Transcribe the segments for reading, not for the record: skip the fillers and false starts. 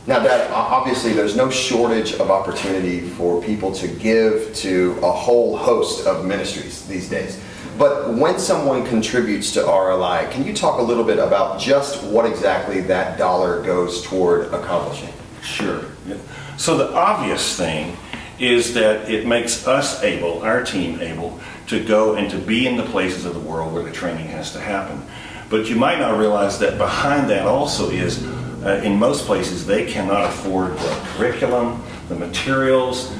Now, Dad, obviously there's no shortage of opportunity for people to give to a whole host of ministries these days. But when someone contributes to RLI, can you talk a little bit about just what exactly that dollar goes toward accomplishing? Sure. Yeah. So the obvious thing is that it makes us able, our team able, to go and to be in the places of the world where the training has to happen. But you might not realize that behind that also is, in most places, they cannot afford the curriculum, the materials.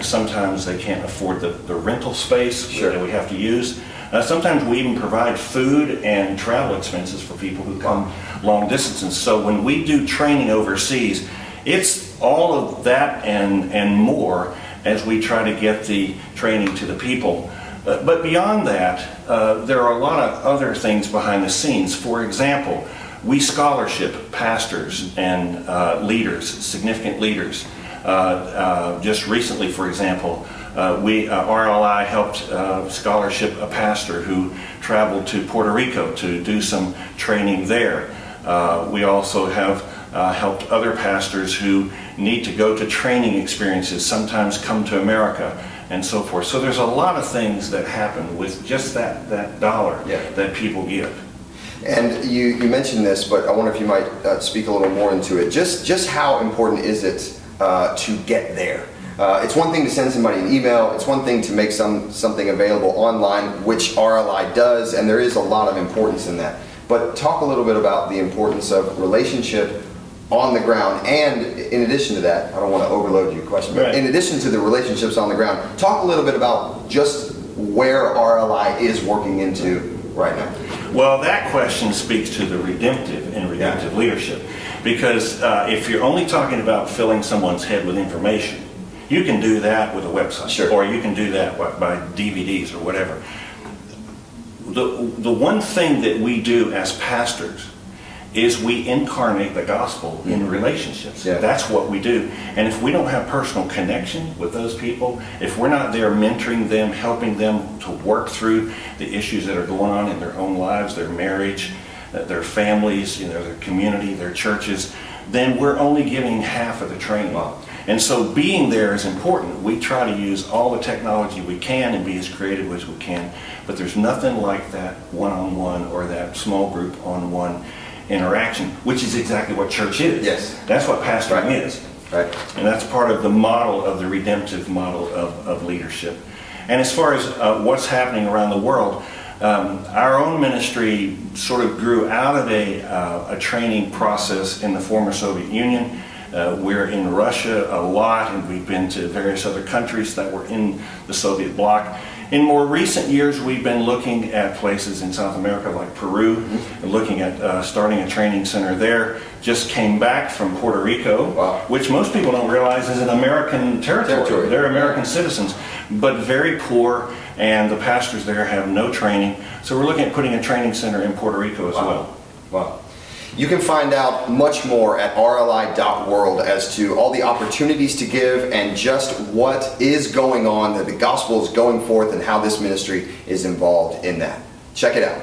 Sometimes they can't afford the rental space that we have to use. Sometimes we even provide food and travel expenses for people who come long distances. So when we do training overseas, it's all of that and more as we try to get the training to the people. But beyond that, there are a lot of other things behind the scenes. For example, we scholarship pastors and leaders, significant leaders. Just recently, for example, RLI helped scholarship a pastor who traveled to Puerto Rico to do some training there. We also have helped other pastors who need to go to training experiences, sometimes come to America, and so forth. So there's a lot of things that happen with just that dollar that people give. And you mentioned this, but I wonder if you might speak a little more into it. Just how important is it to get there? It's one thing to send somebody an email. It's one thing to make something available online, which RLI does, and there is a lot of importance in that. But talk a little bit about the importance of relationship on the ground, and in addition to that, I don't want to overload your question, but in addition to the relationships on the ground, talk a little bit about just where RLI is working into right now. Well, that question speaks to the redemptive and redemptive leadership, because if you're only talking about filling someone's head with information, you can do that with a website, or you can do that by DVDs or whatever. The one thing that we do as pastors is we incarnate the gospel in relationships. That's what we do. And if we don't have personal connection with those people, if we're not there mentoring them, helping them to work through the issues that are going on in their own lives, their marriage, their families, their community, their churches, then we're only giving half of the training. And so being there is important. We try to use all the technology we can and be as creative as we can, but there's nothing like that one-on-one or that small group on-one interaction, which is exactly what church is. That's what pastoring is. And that's part of the model of the redemptive model of leadership. And as far as what's happening around the world, our own ministry sort of grew out of a training process in the former Soviet Union. We're in Russia a lot, and we've been to various other countries that were in the Soviet bloc. In more recent years, we've been looking at places in South America like Peru, and looking at starting a training center there. Just came back from Puerto Rico, which most people don't realize is an American territory. They're American citizens, but very poor, and the pastors there have no training. So we're looking at putting a training center in Puerto Rico as well. You can find out much more at rli.world as to all the opportunities to give and just what is going on, that the gospel is going forth, and how this ministry is involved in that. Check it out.